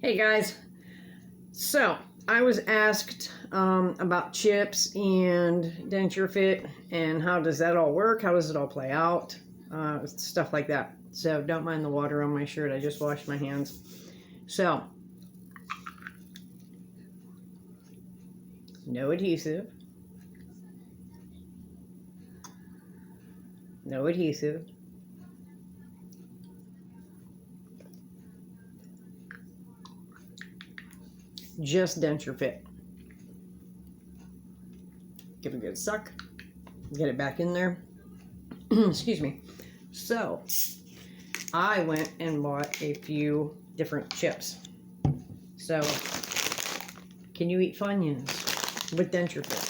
Hey guys, so I was asked about chips and Densurefit and how does that all work, how does it all play out, stuff like that. So don't mind the water on my shirt, I just washed my hands. So, no adhesive, no adhesive. Just Densurefit. Give it a good suck. Get it back in there. Excuse me. So, I went and bought a few different chips. So, can you eat Funyuns with Densurefit?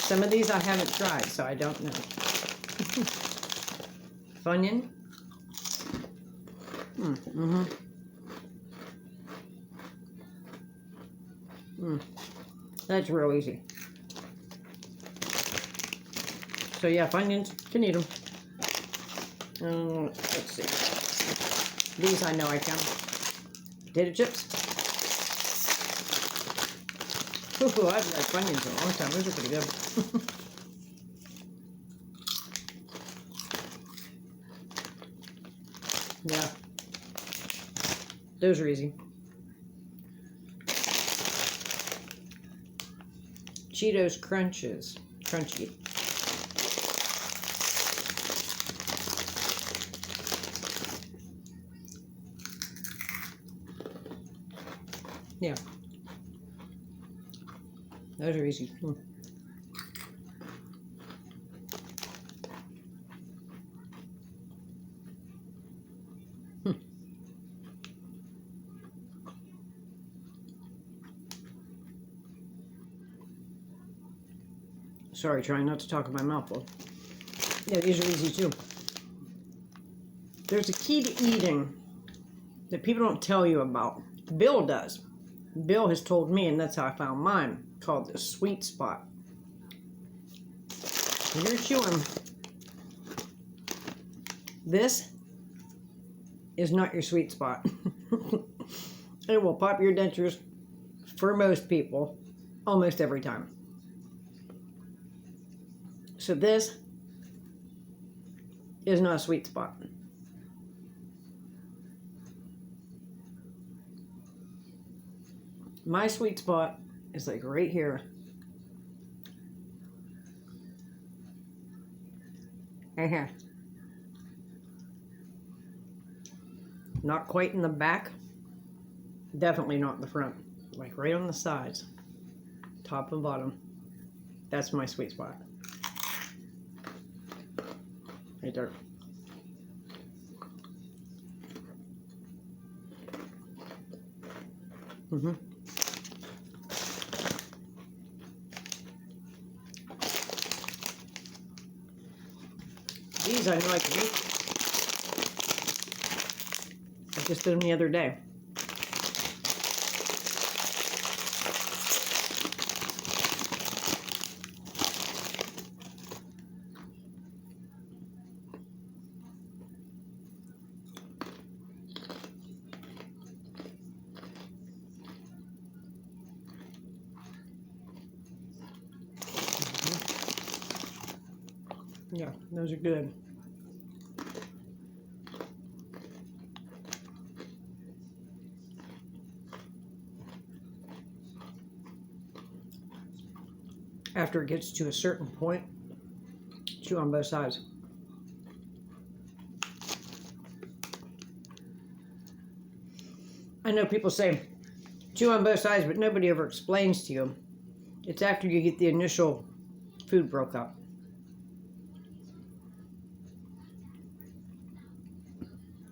Some of these I haven't tried, so I don't know. Funyun. That's real easy. So yeah, Funyuns, can eat them. Let's see. These I know I can. Potato chips. Ooh, I've had Funyuns in a long time. Those are pretty good. Yeah. Those are easy. Cheetos Crunches. Crunchy. Yeah. Those are easy. Sorry, trying not to talk in my mouth full. Yeah, these are easy too. There's a key to eating that people don't tell you about. Bill does. Bill has told me, and that's how I found mine, called the sweet spot. When you're chewing, this is not your sweet spot. It will pop your dentures for most people almost every time. So this is not a sweet spot. My sweet spot is like right here. Not quite in the back. Definitely not in the front. Like right on the sides. Top and bottom. That's my sweet spot. Right there. These I know I can eat. I just did them the other day. Yeah, those are good. After it gets to a certain point, chew on both sides. I know people say chew on both sides, but nobody ever explains to you. It's after you get the initial food broke up.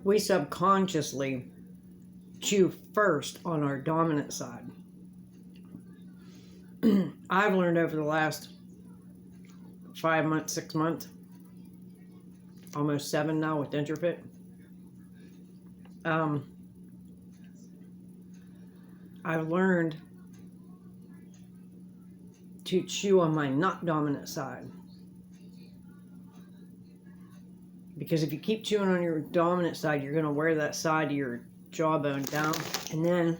We subconsciously chew first on our dominant side. I've learned over the last 5 months, 6 months, almost 7 now with Denturefit. I've learned to chew on my not dominant side. Because if you keep chewing on your dominant side, you're going to wear that side of your jawbone down, and then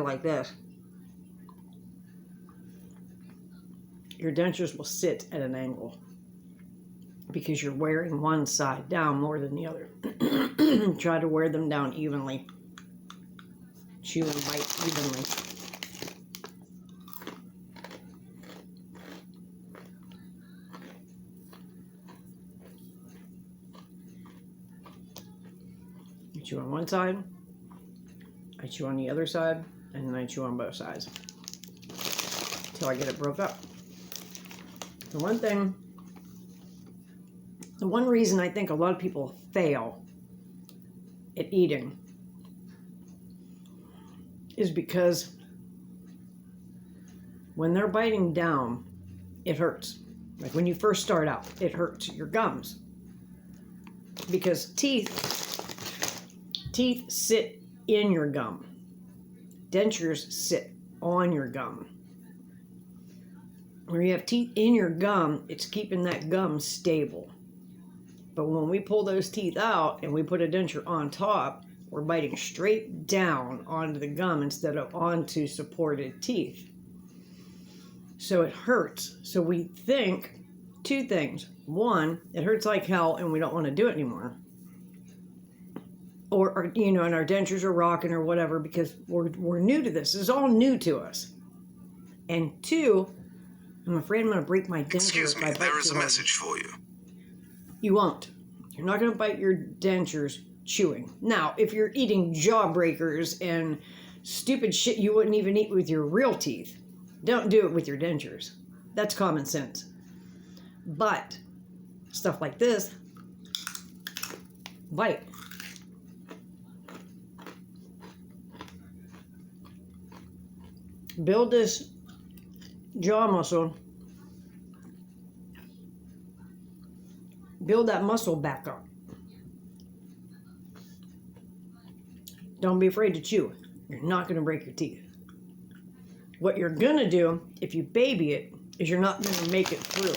like this. Your dentures will sit at an angle because you're wearing one side down more than the other. Try to wear them down evenly. Chew and bite evenly. You chew on one side, I chew on the other side, and then I chew on both sides until I get it broke up. The one reason I think a lot of people fail at eating is because when they're biting down, it hurts. Like when you first start out, it hurts your gums. Because teeth sit in your gum. Dentures sit on your gum. When you have teeth in your gum, it's keeping that gum stable. But when we pull those teeth out and we put a denture on top, we're biting straight down onto the gum instead of onto supported teeth. So it hurts. So we think two things. One, it hurts like hell and we don't want to do it anymore. Or and our dentures are rocking or whatever because we're new to this. This is all new to us. And two, I'm afraid I'm going to break my dentures. Excuse me, there is a message for you. You won't. You're not going to bite your dentures chewing. Now, if you're eating jawbreakers and stupid shit you wouldn't even eat with your real teeth, don't do it with your dentures. That's common sense. But stuff like this, bite. Build this jaw muscle. Build that muscle back up. Don't be afraid to chew. You're not going to break your teeth. What you're going to do, if you baby it, is you're not going to make it through.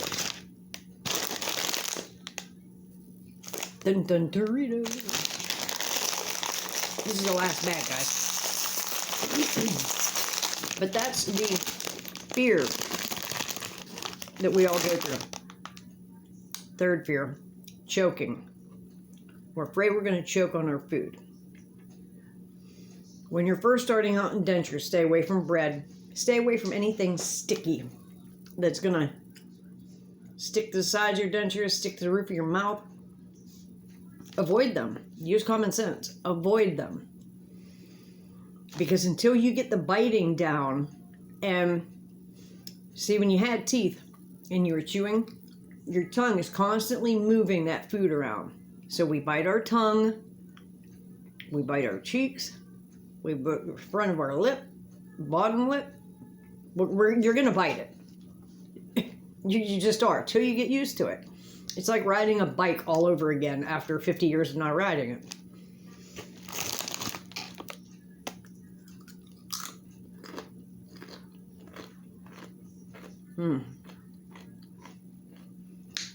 Dun dun Doritos. This is the last bag, guys. But that's the fear that we all go through. Third fear, choking. We're afraid we're going to choke on our food. When you're first starting out in dentures, stay away from bread. Stay away from anything sticky that's going to stick to the sides of your dentures, stick to the roof of your mouth. Avoid them. Use common sense. Avoid them. Because until you get the biting down, and see, when you had teeth and you were chewing, your tongue is constantly moving that food around. So we bite our tongue, we bite our cheeks, we bite the front of our lip, bottom lip. You're going to bite it. You just are, till you get used to it. It's like riding a bike all over again after 50 years of not riding it.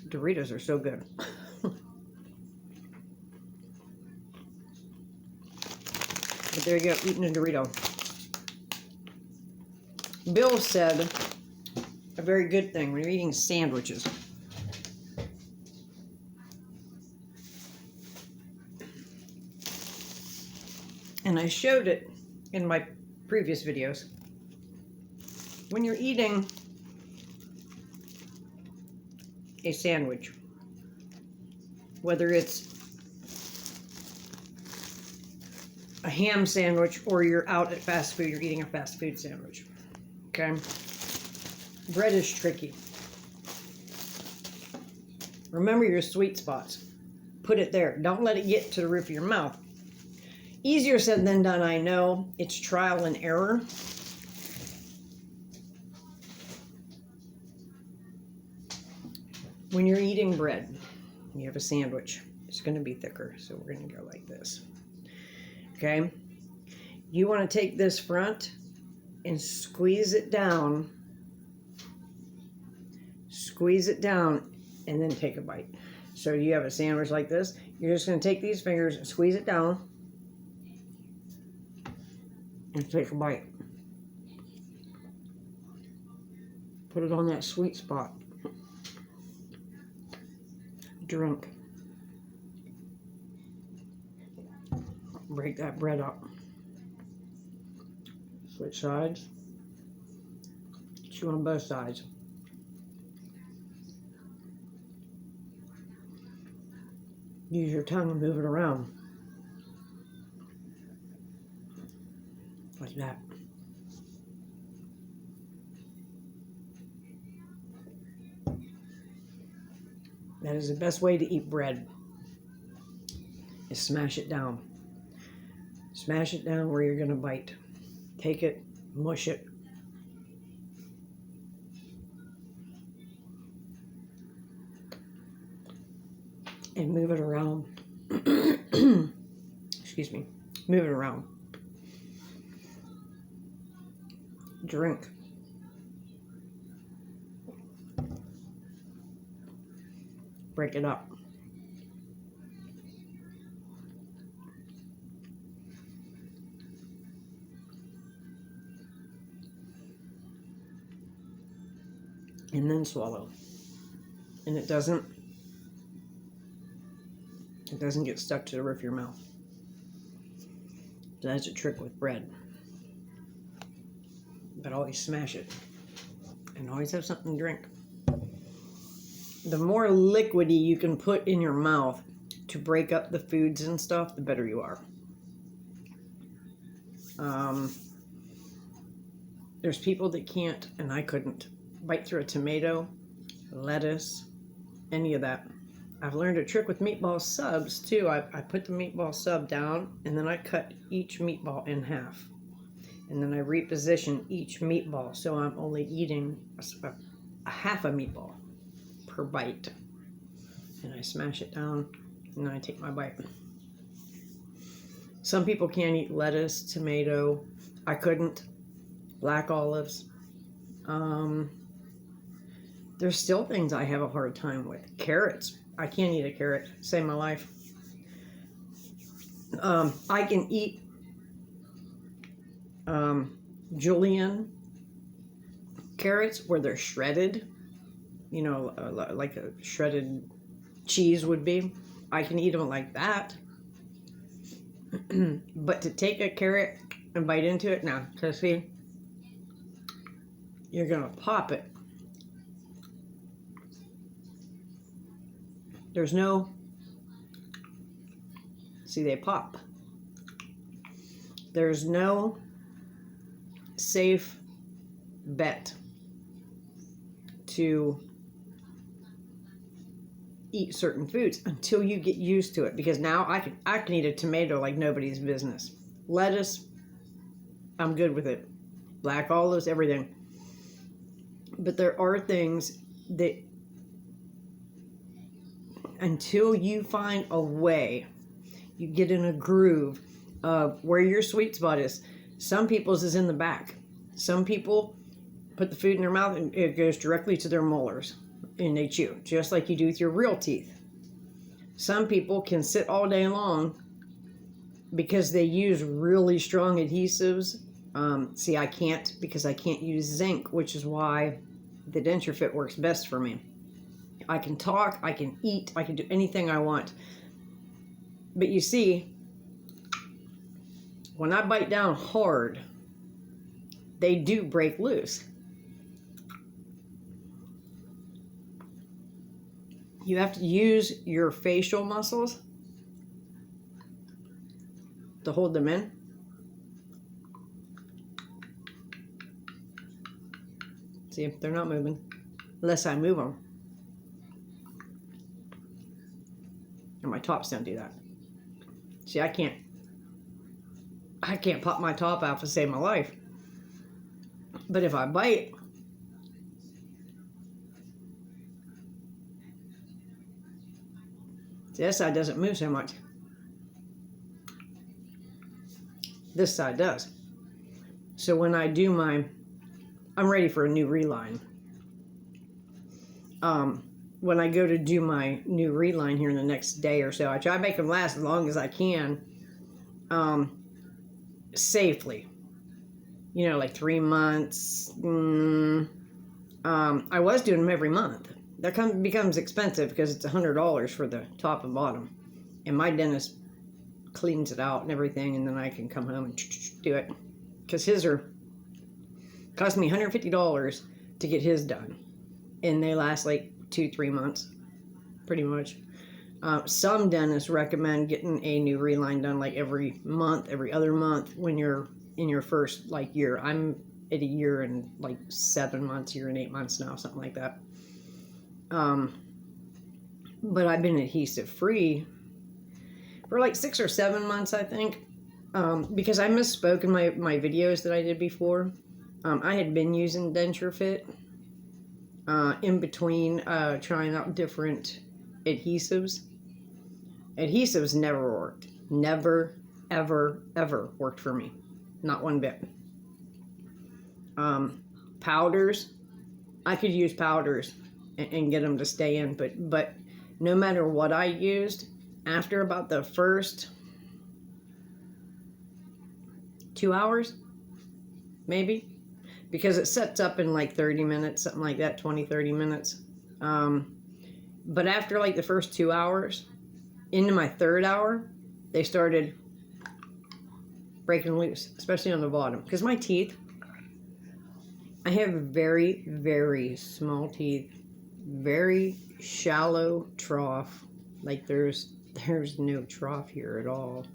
Doritos are so good. But there you go, eating a Dorito. Bill said a very good thing when you're eating sandwiches. And I showed it in my previous videos. When you're eating a sandwich, whether it's a ham sandwich or you're out at fast food, you're eating a fast food sandwich, okay? Bread is tricky. Remember your sweet spots. Put it there. Don't let it get to the roof of your mouth. Easier said than done, I know. It's trial and error. When you're eating bread, you have a sandwich. It's going to be thicker, so we're going to go like this. Okay? You want to take this front and squeeze it down. Squeeze it down and then take a bite. So you have a sandwich like this. You're just going to take these fingers and squeeze it down. and take a bite. Put it on that sweet spot. Drink. Break that bread up. Switch sides. Chew on both sides. Use your tongue and move it around. Like that. That is the best way to eat bread. Is smash it down. Smash it down where you're going to bite. Take it, mush it. And move it around. Excuse me. Move it around. Drink. Break it up. And then swallow. And it doesn't get stuck to the roof of your mouth. So that's a trick with bread. But always smash it. And always have something to drink. The more liquidy you can put in your mouth to break up the foods and stuff, the better you are. There's people that can't, and I couldn't, bite through a tomato, lettuce, any of that. I've learned a trick with meatball subs too. I put the meatball sub down and then I cut each meatball in half. And then I reposition each meatball so I'm only eating a half a meatball per bite. And I smash it down and then I take my bite. Some people can't eat lettuce, tomato. I couldn't. Black olives. There's still things I have a hard time with. Carrots. I can't eat a carrot. Save my life. I can eat julienne carrots where they're shredded. You know, like a shredded cheese would be. I can eat them like that. But to take a carrot and bite into it, now, because see, you're going to pop it. There's no, see, they pop. There's no safe bet to eat certain foods until you get used to it. Because now I can eat a tomato like nobody's business. Lettuce, I'm good with it. Black olives, everything. But there are things that until you find a way, you get in a groove of where your sweet spot is. Some people's is in the back. Some people put the food in their mouth and it goes directly to their molars and they chew, just like you do with your real teeth. Some people can sit all day long because they use really strong adhesives. See, I can't, because I can't use zinc, which is why the Denture Fit works best for me. I can talk, I can eat, I can do anything I want. But you see, when I bite down hard, they do break loose. You have to use your facial muscles to hold them in. See, they're not moving unless I move them. And my tops don't do that. See, I can't pop my top out to save my life. But if I bite, see, this side doesn't move so much. This side does. So when I do I'm ready for a new reline. When I go to do my new reline here in the next day or so, I try to make them last as long as I can, safely. you know, like 3 months. I was doing them every month. That becomes expensive because it's $100 for the top and bottom. And my dentist cleans it out and everything, and then I can come home and do it. Because his cost me $150 to get his done. And they last like 2-3 months, pretty much. Some dentists recommend getting a new reline done like every month, every other month when you're in your first like year. I'm at a year and like 7 months, year and 8 months now, something like that. But I've been adhesive free for like 6 or 7 months, I think, because I misspoke in my videos that I did before. I had been using Densurefit in between trying out different adhesives. Adhesives never worked. Never, ever, ever worked for me. Not one bit. Powders, I could use powders and get them to stay in, but no matter what I used, after about the first 2 hours, maybe, because it sets up in like 30 minutes, something like that, 20-30 minutes. But after like the first 2 hours, into my third hour, they started breaking loose, especially on the bottom. Because my teeth, I have very, very small teeth, very shallow trough. Like there's no trough here at all.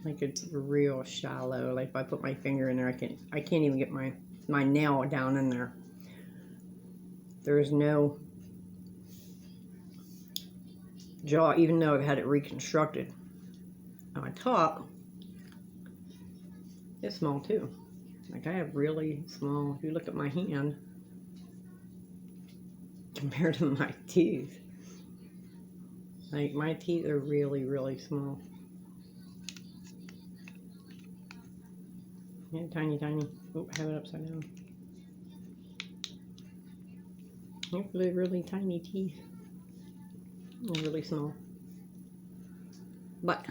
Like it's real shallow. Like if I put my finger in there, I can't even get my nail down in there. There's no jaw, even though I've had it reconstructed. On my top, it's small too. Like I have really small, if you look at my hand, compared to my teeth. Like my teeth are really, really small. Yeah, tiny, tiny. Oh, I have it upside down. Really, really tiny teeth. They're really small. But,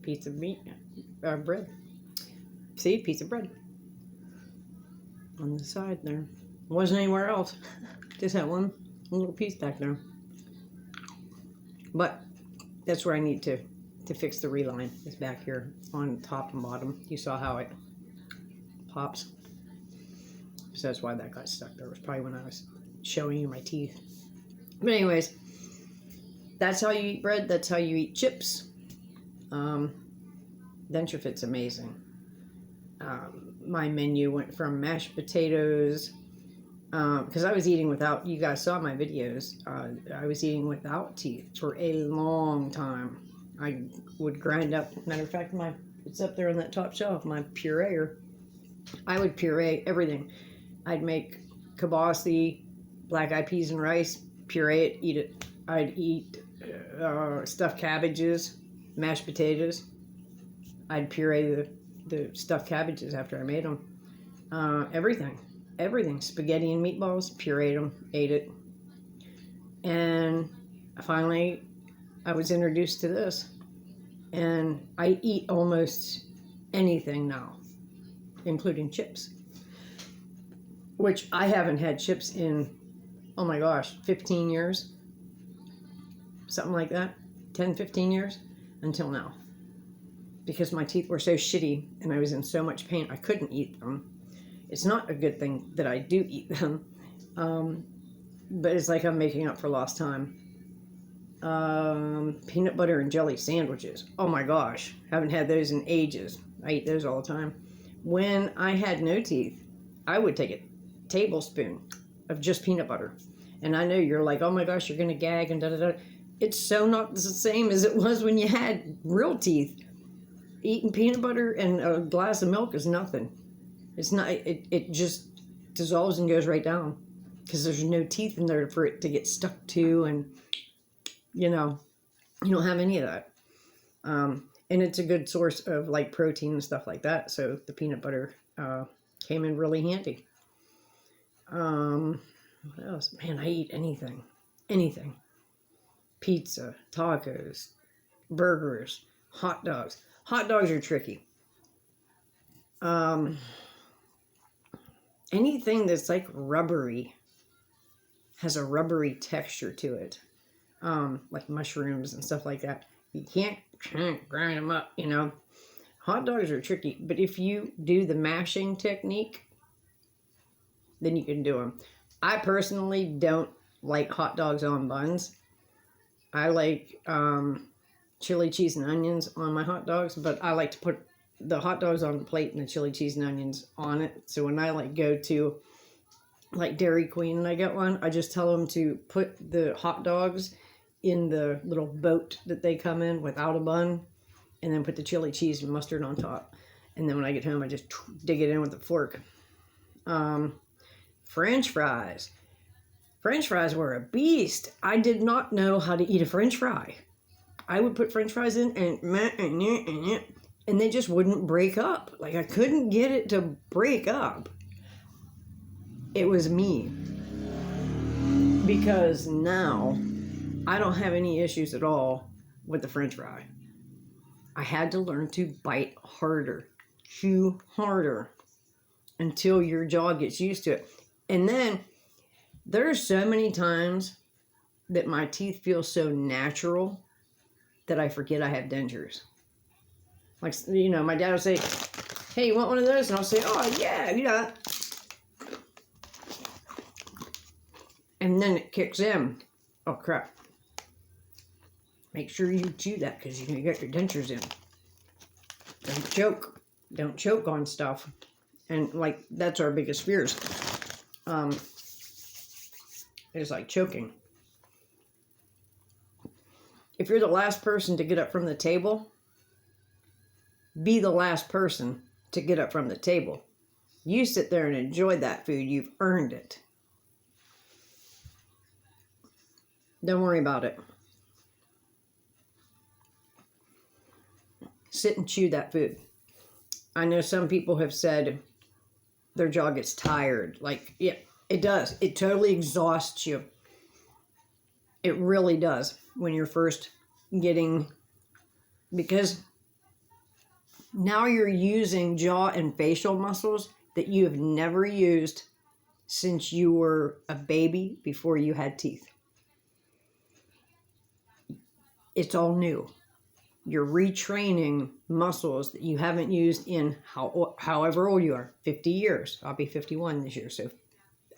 piece of meat, bread. See, piece of bread. On the side there. Wasn't anywhere else. Just had one little piece back there. But, that's where I need to fix the reline. It's back here on top and bottom. You saw how it pops. So that's why that got stuck there. It was probably when I was showing you my teeth. But anyways, that's how you eat bread. That's how you eat chips. Densurefit's amazing. My menu went from mashed potatoes, because I was eating without, you guys saw my videos, I was eating without teeth for a long time. I would grind up, matter of fact, it's up there on that top shelf, my pureer. I would puree everything. I'd make kibasi, black-eyed peas and rice, puree it, eat it. I'd eat stuffed cabbages, mashed potatoes. I'd puree the stuffed cabbages after I made them. Everything. Spaghetti and meatballs, pureed them, ate it. And finally, I was introduced to this. And I eat almost anything now, including chips. Which I haven't had chips in, oh my gosh, 15 years. Something like that. 10, 15 years until now. Because my teeth were so shitty and I was in so much pain, I couldn't eat them. It's not a good thing that I do eat them. But it's like I'm making up for lost time. Peanut butter and jelly sandwiches. Oh my gosh. Haven't had those in ages. I eat those all the time. When I had no teeth, I would take a tablespoon of just peanut butter. And I know you're like, oh my gosh, you're going to gag and da-da-da. It's so not the same as it was when you had real teeth. Eating peanut butter and a glass of milk is nothing. It's not, it just dissolves and goes right down. Because there's no teeth in there for it to get stuck to, and, you know, you don't have any of that. And it's a good source of, like, protein and stuff like that. So the peanut butter came in really handy. What else? Man, I eat anything. Anything. Pizza, tacos, burgers, hot dogs. Hot dogs are tricky. Anything that's like rubbery, has a rubbery texture to it, like mushrooms and stuff like that. You can't grind them up, you know. Hot dogs are tricky, but if you do the mashing technique, then you can do them. I personally don't like hot dogs on buns. I like chili, cheese, and onions on my hot dogs, but I like to put the hot dogs on the plate and the chili, cheese, and onions on it. So when I like go to like Dairy Queen and I get one, I just tell them to put the hot dogs in the little boat that they come in without a bun, and then put the chili, cheese, and mustard on top. And then when I get home, I just dig it in with a fork. French fries. French fries were a beast. I did not know how to eat a French fry. I would put French fries in and they just wouldn't break up. Like, I couldn't get it to break up. It was me. Because now I don't have any issues at all with the French fry. I had to learn to bite harder, chew harder until your jaw gets used to it. And then there's so many times that my teeth feel so natural that I forget I have dentures. Like, you know, my dad will say, hey, you want one of those? And I'll say, oh, yeah, yeah. And then it kicks in. Oh, crap. Make sure you chew that because you're going to get your dentures in. Don't choke. Don't choke on stuff. And, like, that's our biggest fears. It's like choking. If you're the last person to get up from the table, be the last person to get up from the table. You sit there and enjoy that food. You've earned it. Don't worry about it. Sit and chew that food. I know some people have said their jaw gets tired. Like, yeah, it does. It totally exhausts you. It really does when you're first getting, because now you're using jaw and facial muscles that you have never used since you were a baby before you had teeth. It's all new. You're retraining muscles that you haven't used in however old you are, 50 years. I'll be 51 this year, so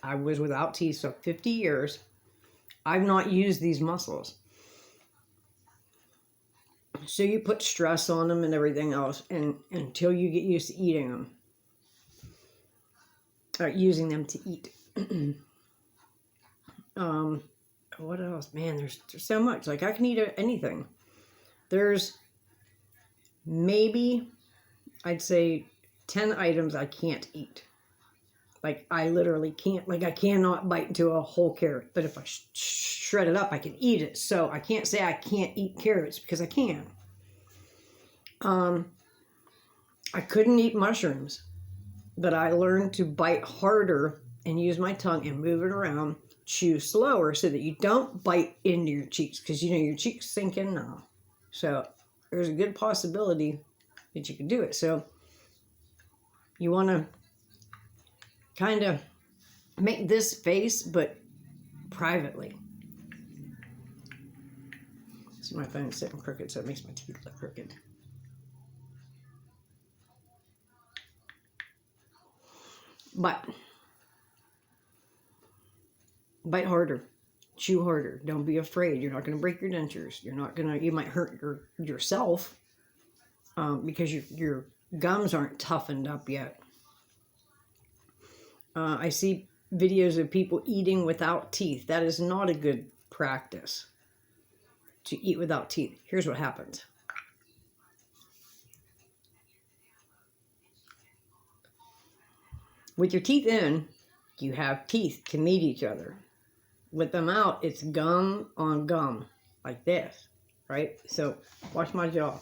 I was without teeth, so 50 years. I've not used these muscles. So you put stress on them and everything else, and until you get used to eating them, or using them to eat. What else? Man, there's so much. Like, I can eat anything. There's maybe, I'd say, 10 items I can't eat. Like, I literally can't. Like, I cannot bite into a whole carrot. But if I shred it up, I can eat it. So I can't say I can't eat carrots because I can. I couldn't eat mushrooms. But I learned to bite harder and use my tongue and move it around. Chew slower so that you don't bite into your cheeks. Because, you know, your cheeks sink in now. So there's a good possibility that you can do it. So you want to kind of make this face, but privately. See, my phone's sitting crooked, so it makes my teeth look crooked. But bite harder, chew harder. Don't be afraid. You're not going to break your dentures. You're not going to. You might hurt yourself because your gums aren't toughened up yet. I see videos of people eating without teeth. That is not a good practice to eat without teeth. Here's what happens. With your teeth in, you have teeth to meet each other. With them out, it's gum on gum, like this, right? So watch my jaw.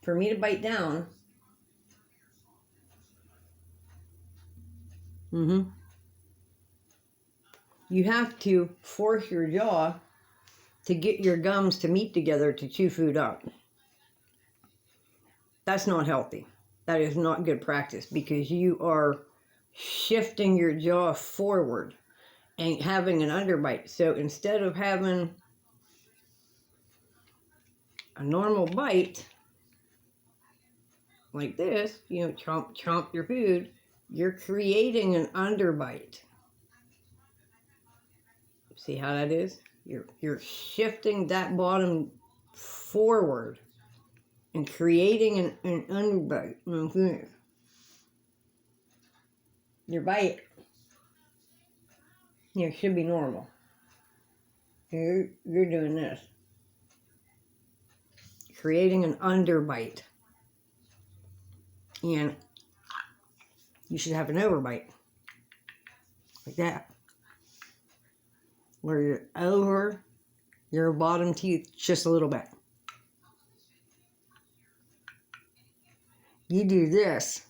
For me to bite down, you have to force your jaw to get your gums to meet together to chew food up. That's not healthy. that is not good practice, because you are shifting your jaw forward and having an underbite. So instead of having a normal bite like this, you know, chomp, chomp your food, you're creating an underbite. See how that is? You're shifting that bottom forward and creating an underbite. Okay. Your bite, you know, should be normal. You're doing this. Creating an underbite. And you should have an overbite. Like that. Where you're over your bottom teeth just a little bit. You do this.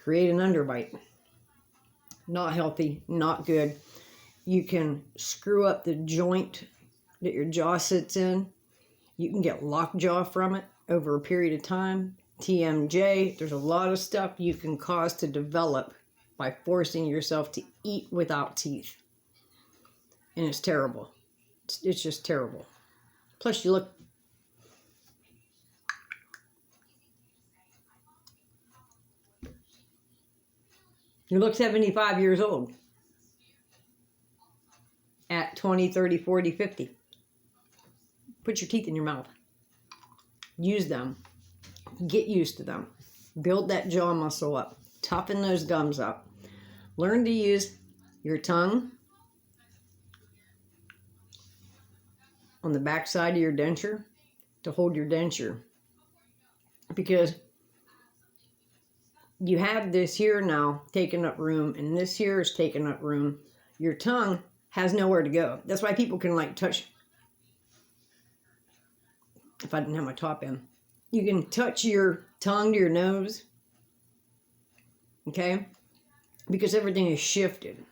Create an underbite. Not healthy, not good. You can screw up the joint that your jaw sits in. You can get lockjaw from it over a period of time. TMJ, there's a lot of stuff you can cause to develop by forcing yourself to eat without teeth. And it's terrible. It's just terrible. Plus you look... You look 75 years old at 20, 30, 40, 50. Put your teeth in your mouth. Use them. Get used to them. Build that jaw muscle up. Toughen those gums up. Learn to use your tongue on the back side of your denture to hold your denture. Because you have this here now taking up room, and this here is taking up room. Your tongue has nowhere to go. That's why people can like touch... If I didn't have my top in, you can touch your tongue to your nose, okay? Because everything is shifted.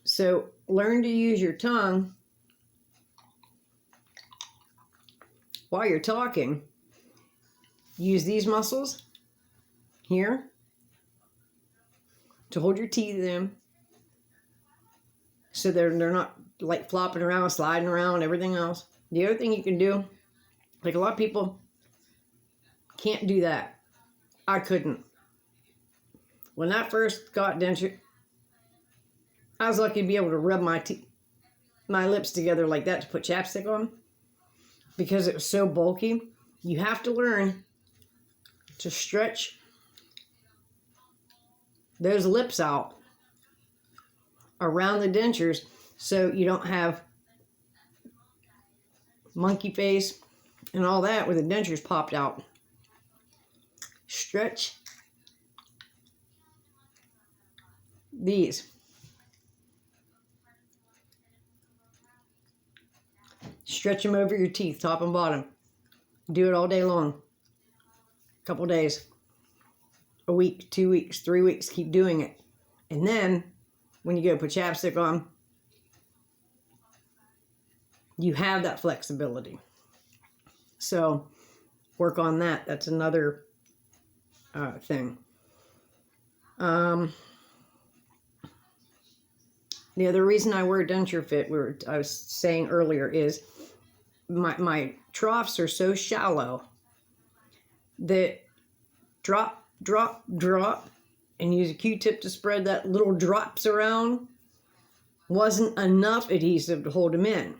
So learn to use your tongue while you're talking. Use these muscles here to hold your teeth in, so they're not like flopping around, sliding around, everything else. The other thing you can do, like a lot of people can't do that. I couldn't. When I first got denture, I was lucky to be able to rub my lips together like that to put chapstick on, because it was so bulky. You have to learn to stretch those lips out around the dentures so you don't have monkey face and all that where the dentures popped out. Stretch these. Stretch them over your teeth, top and bottom. Do it all day long. A couple days. A week, 2 weeks, 3 weeks. Keep doing it. And then, when you go put chapstick on, you have that flexibility. So, work on that. That's another thing. The other reason I wear Denture Fit, I was saying earlier, is my troughs are so shallow that drop, drop, drop, and use a Q-tip to spread that little drops around wasn't enough adhesive to hold them in.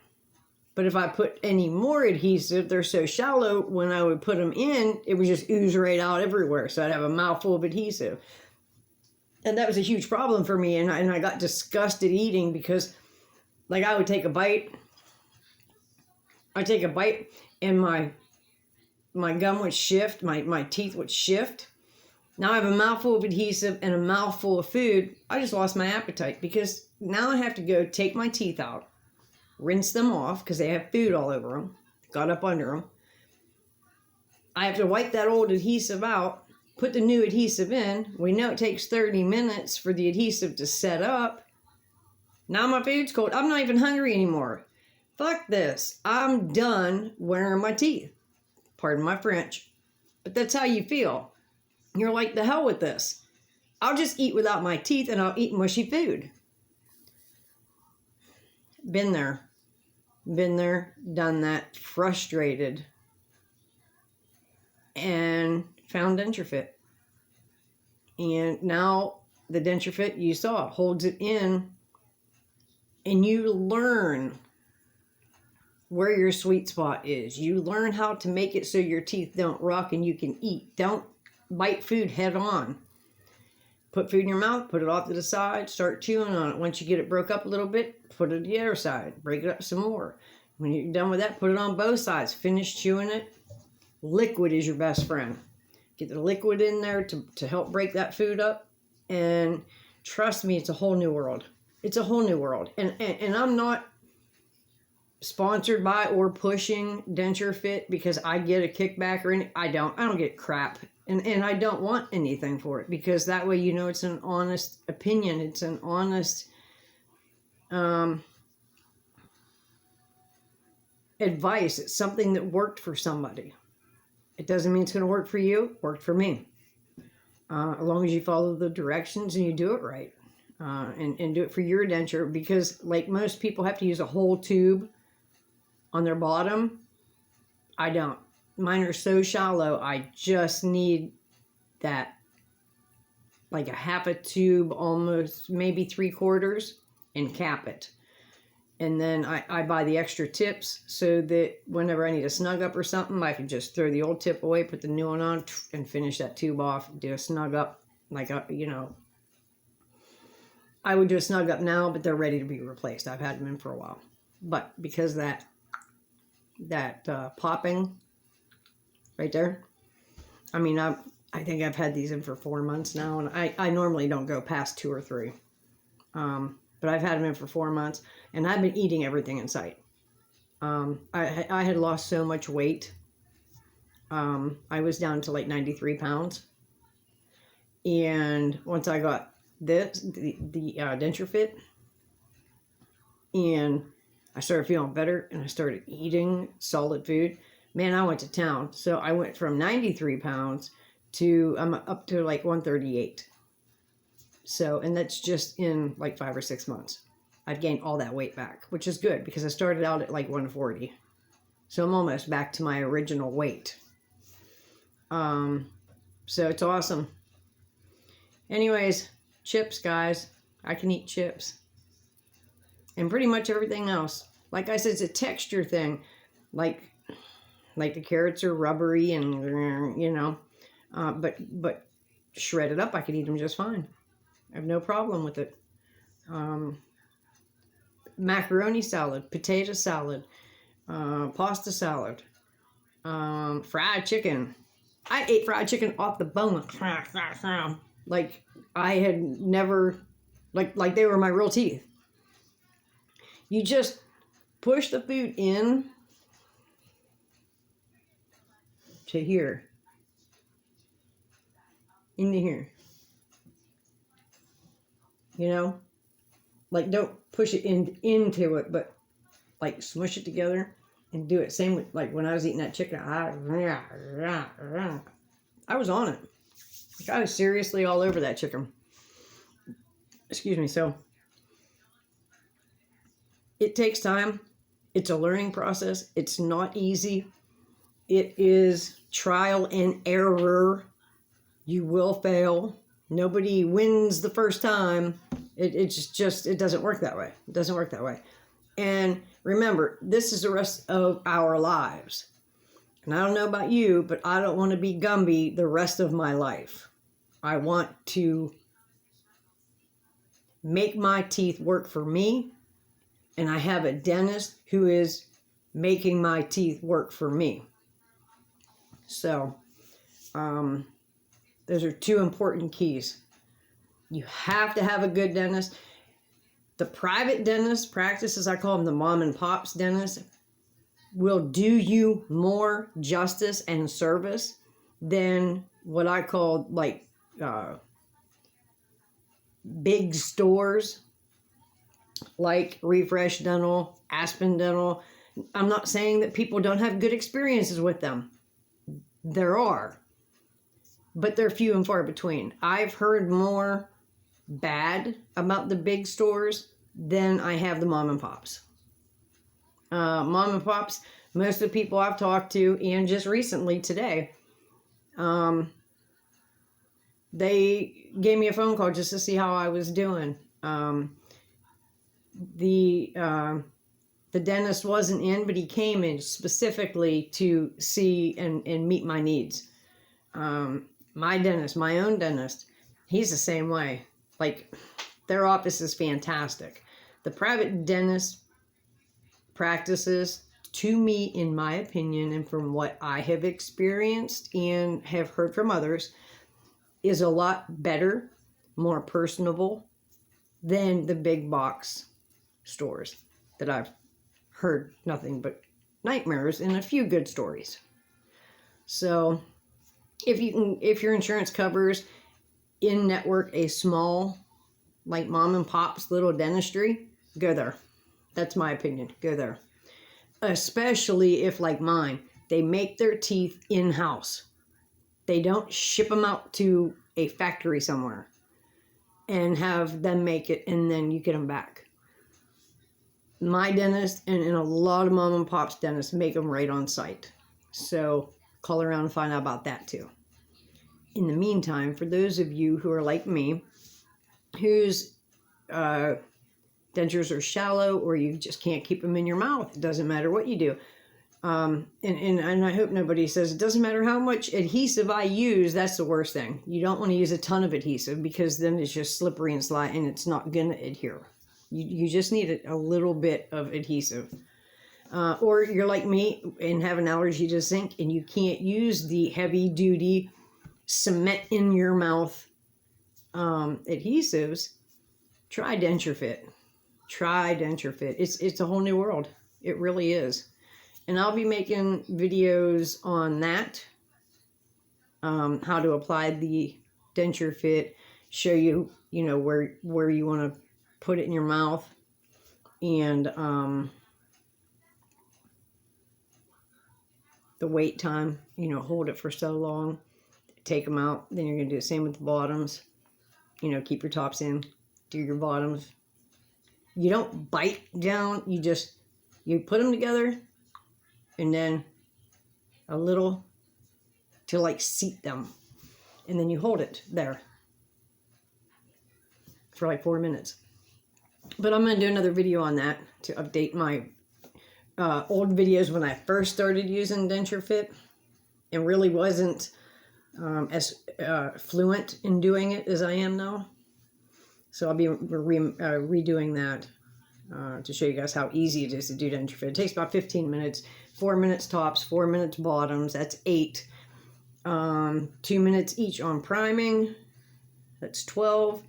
But if I put any more adhesive, they're so shallow, when I would put them in, it would just ooze right out everywhere. So I'd have a mouthful of adhesive. And that was a huge problem for me. And I got disgusted eating, because like I would take a bite. I'd take a bite and my gum would shift. My teeth would shift. Now I have a mouthful of adhesive and a mouthful of food. I just lost my appetite, because now I have to go take my teeth out, rinse them off because they have food all over them, got up under them. I have to wipe that old adhesive out, put the new adhesive in. We know it takes 30 minutes for the adhesive to set up. Now my food's cold. I'm not even hungry anymore. fuck this. I'm done wearing my teeth. Pardon my French. But that's how you feel. You're like, the hell with this. I'll just eat without my teeth and I'll eat mushy food. Been there, done that, frustrated, and found Densurefit. And now the Densurefit you saw holds it in, and you learn where your sweet spot is. You learn how to make it so your teeth don't rock and you can eat. Don't bite food head on. Put food in your mouth, put it off to the side, start chewing on it. Once you get it broke up a little bit, put it to the other side, break it up some more. When you're done with that, put it on both sides, finish chewing it. Liquid is your best friend. Get the liquid in there to help break that food up. And trust me, it's a whole new world. It's a whole new world. And I'm not sponsored by or pushing Densurefit because I get a kickback or anything. I don't get crap. And I don't want anything for it, because that way you know it's an honest opinion. It's an honest advice. It's something that worked for somebody. It doesn't mean it's going to work for you. It worked for me. As long as you follow the directions and you do it right. And do it for your denture, because like most people have to use a whole tube on their bottom. I don't. Mine are so shallow, I just need that, like a half a tube, almost maybe 3/4, and cap it. And then I buy the extra tips so that whenever I need a snug up or something, I can just throw the old tip away, put the new one on, and finish that tube off, do a snug up. Like, you know, I would do a snug up now, but they're ready to be replaced. I've had them in for a while. But because that popping right there, I mean, I think I've had these in for 4 months now, and I normally don't go past 2 or 3. But I've had them in for 4 months, and I've been eating everything in sight. I had lost so much weight. I was down to like 93 pounds. And once I got the Densurefit, and I started feeling better, and I started eating solid food, man, I went to town. So I went from 93 pounds to, I'm up to like 138. So, and that's just in like 5 or 6 months. I've gained all that weight back, which is good because I started out at like 140. So I'm almost back to my original weight. So it's awesome. Anyways, chips, guys. I can eat chips. And pretty much everything else. Like I said, it's a texture thing. Like the carrots are rubbery and, you know, but shredded up, I could eat them just fine. I have no problem with it. Macaroni salad, potato salad, pasta salad, fried chicken. I ate fried chicken off the bone. Like I had never, like they were my real teeth. You just push the food in to here, into here. You know, like don't push it into it, but like smush it together and do it. Same with like when I was eating that chicken, I was on it. Like I was seriously all over that chicken. Excuse me. So it takes time. It's a learning process. It's not easy. It is trial and error. You will fail. Nobody wins the first time. It doesn't work that way. It doesn't work that way. And remember, this is the rest of our lives. And I don't know about you, but I don't want to be Gumby the rest of my life. I want to make my teeth work for me. And I have a dentist who is making my teeth work for me. So, those are 2 important keys. You have to have a good dentist. The private dentist practices, I call them the mom and pops dentist, will do you more justice and service than what I call like big stores. like Refresh Dental, Aspen Dental. I'm not saying that people don't have good experiences with them. There are, but they're few and far between. I've heard more bad about the big stores than I have the mom and pops. Mom and pops, most of the people I've talked to, and just recently today, they gave me a phone call just to see how I was doing. The dentist wasn't in, but he came in specifically to see and meet my needs. My dentist, my own dentist, he's the same way. Like, their office is fantastic. The private dentist practices, to me, in my opinion, and from what I have experienced and have heard from others, is a lot better, more personable than the big box stores that I've heard nothing but nightmares and a few good stories. So if your insurance covers in network a small, like mom and pop's little dentistry, go there. That's my opinion. Go there. Especially if, like mine, they make their teeth in-house. They don't ship them out to a factory somewhere and have them make it and then you get them back. My dentist and a lot of mom and pop's dentists make them right on site. So call around and find out about that too. In the meantime, for those of you who are like me, whose dentures are shallow or you just can't keep them in your mouth, it doesn't matter what you do. And I hope nobody says, it doesn't matter how much adhesive I use, that's the worst thing. You don't want to use a ton of adhesive because then it's just slippery and slide and it's not going to adhere. You just need a little bit of adhesive. Or you're like me and have an allergy to zinc and you can't use the heavy duty cement in your mouth adhesives. Try Densurefit. Try Densurefit. It's a whole new world. It really is. And I'll be making videos on that. How to apply the Densurefit. Show you, where you want to put it in your mouth. And the wait time. Hold it for so long. Take them out. Then you're going to do the same with the bottoms. Keep your tops in. Do your bottoms. You don't bite down. You put them together and then a little to like seat them. And then you hold it there for like 4 minutes. But I'm going to do another video on that to update my old videos when I first started using Densurefit and really wasn't as fluent in doing it as I am now. So I'll be redoing that to show you guys how easy it is to do Densurefit. It takes about 15 minutes, 4 minutes tops, 4 minutes bottoms. That's 8. 2 minutes each on priming. That's 12.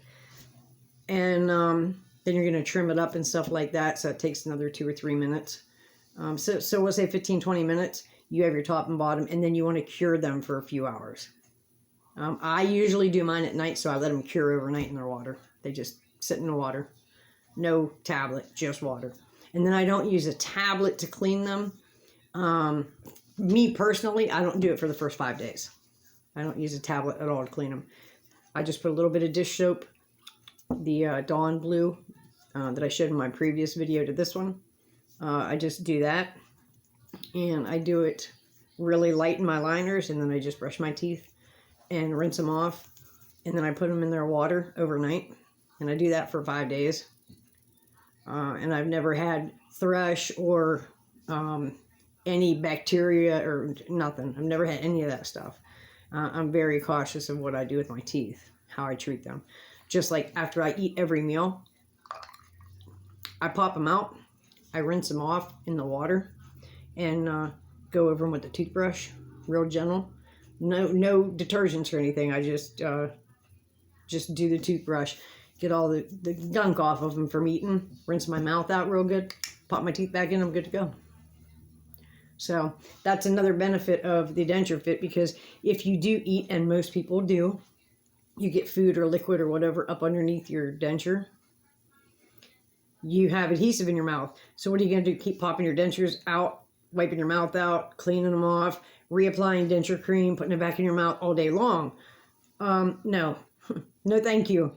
And then you're going to trim it up and stuff like that. So it takes another 2 or 3 minutes. So we'll say 15, 20 minutes. You have your top and bottom, and then you want to cure them for a few hours. I usually do mine at night, so I let them cure overnight in their water. They just sit in the water. No tablet, just water. And then I don't use a tablet to clean them. Me personally, I don't do it for the first 5 days. I don't use a tablet at all to clean them. I just put a little bit of dish soap, the Dawn Blue that I showed in my previous video to this one. I just do that. And I do it really light in my liners, and then I just brush my teeth and rinse them off. And then I put them in their water overnight. And I do that for 5 days. And I've never had thrush or any bacteria or nothing. I've never had any of that stuff. I'm very cautious of what I do with my teeth, how I treat them. Just like after I eat every meal, I pop them out. I rinse them off in the water and go over them with the toothbrush, real gentle. No detergents or anything. I just do the toothbrush, get all the gunk off of them from eating, rinse my mouth out real good, pop my teeth back in, I'm good to go. So that's another benefit of the Densurefit, because if you do eat, and most people do, you get food or liquid or whatever up underneath your denture, you have adhesive in your mouth. So what are you going to do? Keep popping your dentures out, wiping your mouth out, cleaning them off, reapplying denture cream, putting it back in your mouth all day long? No. No thank you.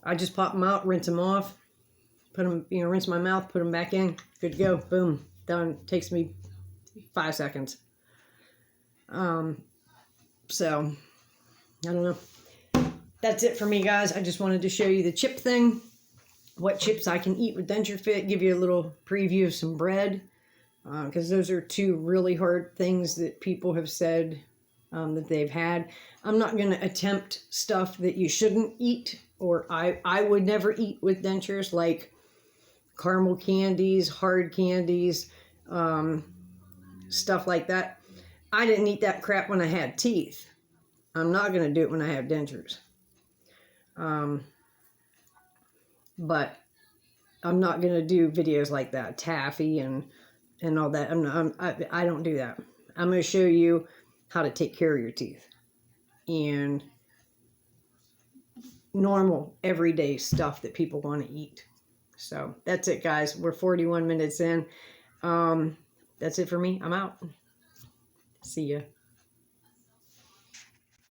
I just pop them out, rinse them off, put them, rinse my mouth, put them back in, good to go, boom, done. Takes me 5 seconds. So, I don't know. That's it for me, guys. I just wanted to show you the chip thing, what chips I can eat with Denture Fit, give you a little preview of some bread, because those are two really hard things that people have said that they've had. I'm not going to attempt stuff that you shouldn't eat, or I would never eat with dentures, like caramel candies, hard candies, stuff like that. I didn't eat that crap when I had teeth. I'm not going to do it when I have dentures. But I'm not going to do videos like that, taffy and all that. I don't do that. I'm going to show you how to take care of your teeth and normal everyday stuff that people want to eat. So that's it, guys. We're 41 minutes in. That's it for me. I'm out. See ya.